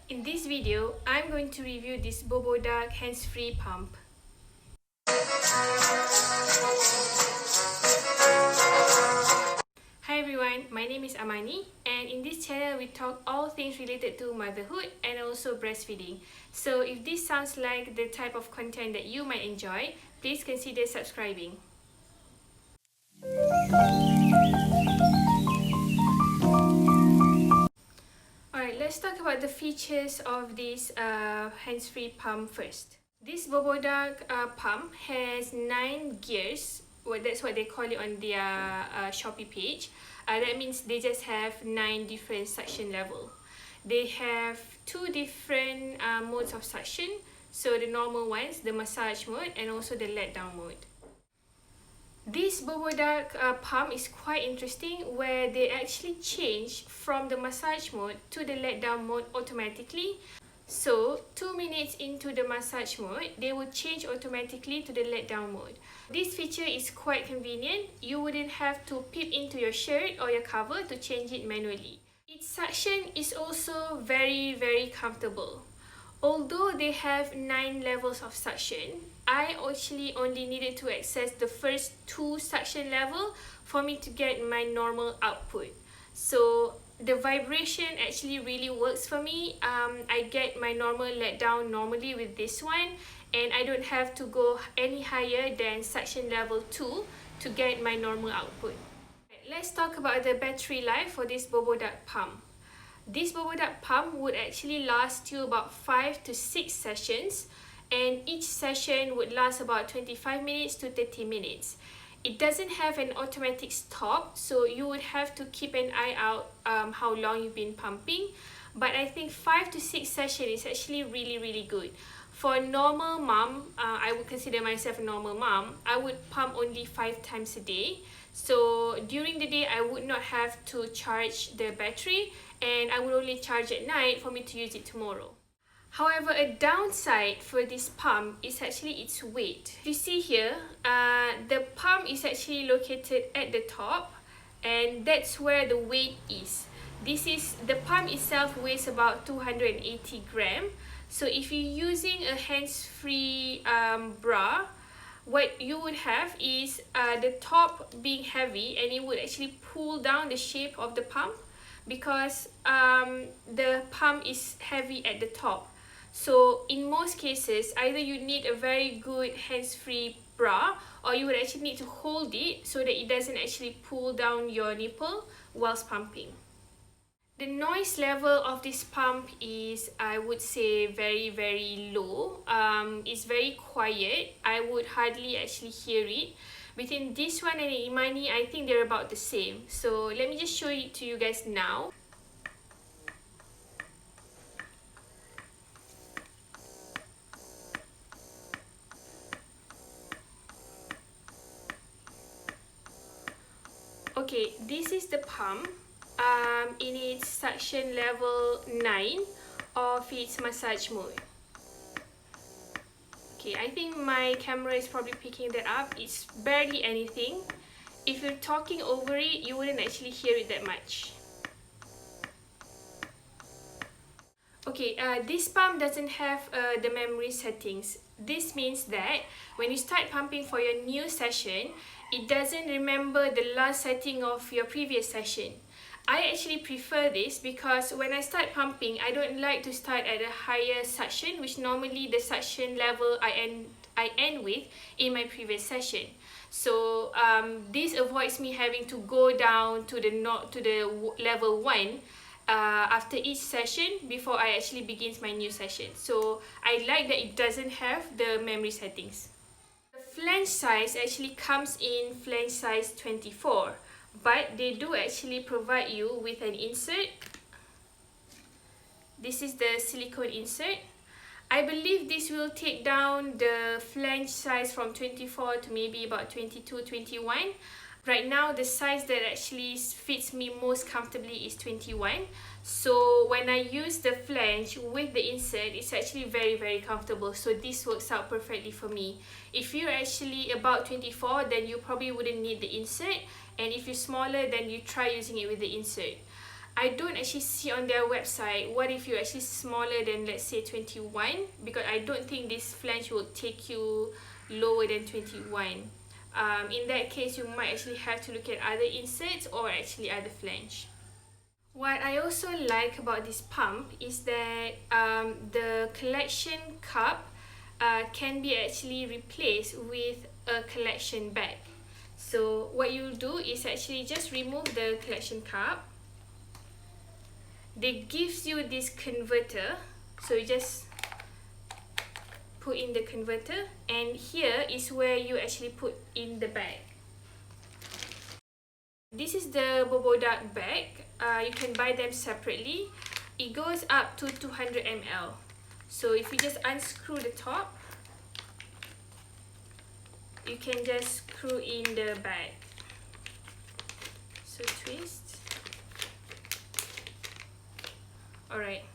In this video, I'm going to review this Boboduck hands-free pump. Hi everyone, my name is Amani, and in this channel we talk all things related to motherhood and also breastfeeding. So if this sounds like the type of content that you might enjoy, please consider subscribing. Alright, let's talk about the features of this hands-free pump first. This Boboduck pump has 9 gears. Well, that's what they call it on their Shopee page. That means they just have 9 different suction levels. They have 2 different modes of suction. So the normal ones, the massage mode, and also the let down mode. This Boboduck pump is quite interesting, where they actually change from the massage mode to the let down mode automatically. So 2 minutes into the massage mode, they will change automatically to the let down mode. This feature is quite convenient. You wouldn't have to peep into your shirt or your cover to change it manually. Its suction is also very comfortable. Although they have 9 levels of suction, I actually only needed to access the first 2 suction levels for me to get my normal output. So the vibration actually really works for me. I get my normal let down normally with this one, and I don't have to go any higher than suction level 2 to get my normal output. Let's talk about the battery life for this Boboduck pump. This Boboduck pump would actually last you about 5 to 6 sessions, and each session would last about 25 minutes to 30 minutes. It doesn't have an automatic stop, so you would have to keep an eye out how long you've been pumping. But I think 5 to 6 sessions is actually really good. For a normal mom, I would consider myself a normal mom, I would pump only 5 times a day. So during the day, I would not have to charge the battery, and I would only charge at night for me to use it tomorrow. However, a downside for this pump is actually its weight. You see here, the pump is actually located at the top, and that's where the weight is. The pump itself weighs about 280 grams. So if you're using a hands-free bra, what you would have is the top being heavy, and it would actually pull down the shape of the pump because the pump is heavy at the top. So in most cases, either you need a very good hands-free bra, or you would actually need to hold it so that it doesn't actually pull down your nipple whilst pumping. The noise level of this pump is, I would say, very low. It's very quiet. I would hardly actually hear it. Between this one and the Imani, I think they're about the same. So let me just show it to you guys now. Okay, this is the pump in its suction level 9 of its massage mode. Okay, I think my camera is probably picking that up. It's barely anything. If you're talking over it, you wouldn't actually hear it that much. Okay, this pump doesn't have the memory settings. This means that when you start pumping for your new session, it doesn't remember the last setting of your previous session. I actually prefer this because when I start pumping, I don't like to start at a higher suction, which normally the suction level I end with in my previous session. So this avoids me having to go down to the level 1 after each session before I actually begin my new session. So I like that it doesn't have the memory settings. The flange size actually comes in flange size 24, but they do actually provide you with an insert. This is the silicone insert. I believe this will take down the flange size from 24 to maybe about 22, 21. Right now, the size that actually fits me most comfortably is 21. So when I use the flange with the insert, it's actually very comfortable. So this works out perfectly for me. If you're actually about 24, then you probably wouldn't need the insert. And if you're smaller, then you try using it with the insert. I don't actually see on their website what if you're actually smaller than, let's say, 21, because I don't think this flange will take you lower than 21. In that case, you might actually have to look at other inserts or actually other flange. What I also like about this pump is that the collection cup can be actually replaced with a collection bag. So what you'll do is actually just remove the collection cup. They gives you this converter, so you just put in the converter, and here is where you actually put in the bag. This is the Boboduck bag. You can buy them separately. It goes up to 200 ml. So if you just unscrew the top, you can just screw in the bag. So twist. Alright,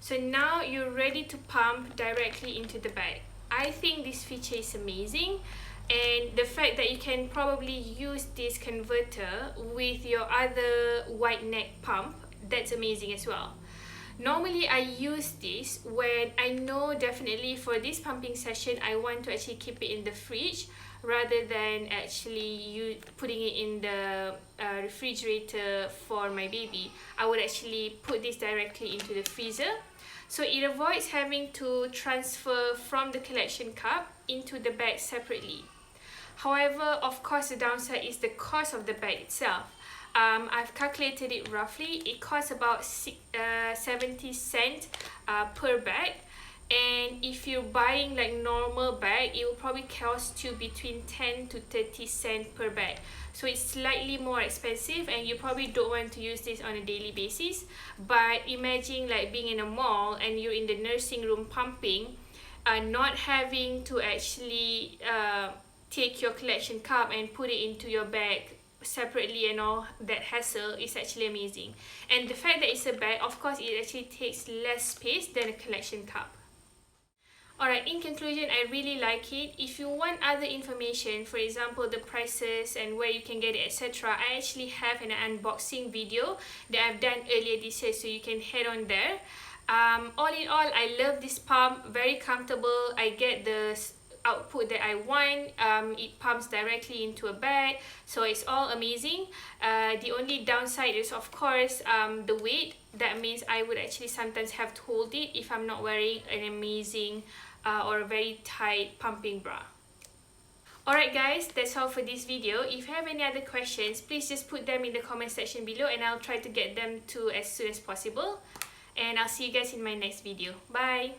so now you're ready to pump directly into the bag. I think this feature is amazing, and the fact that you can probably use this converter with your other wide neck pump, that's amazing as well. Normally I use this when I know definitely for this pumping session I want to actually keep it in the fridge rather than actually putting it in the refrigerator for my baby. I would actually put this directly into the freezer, so it avoids having to transfer from the collection cup into the bag separately. However, of course, the downside is the cost of the bag itself. I've calculated it roughly. It costs about 70 cents per bag, and if you're buying like normal bag, it will probably cost you between 10 to 30 cents per bag. So it's slightly more expensive, and you probably don't want to use this on a daily basis. But imagine like being in a mall and you're in the nursing room pumping, not having to actually take your collection cup and put it into your bag separately and all that hassle is actually amazing. And the fact that it's a bag, of course, it actually takes less space than a collection cup. Alright, in conclusion, I really like it. If you want other information, for example, the prices and where you can get it, etc., I actually have an unboxing video that I've done earlier this year, so you can head on there. All in all, I love this pump, very comfortable. I get the output that I want. It pumps directly into a bag, so it's all amazing. The only downside is, of course, the weight. That means I would actually sometimes have to hold it if I'm not wearing an amazing or a very tight pumping bra. Alright guys, that's all for this video. If you have any other questions, please just put them in the comment section below and I'll try to get them to as soon as possible. And I'll see you guys in my next video. Bye!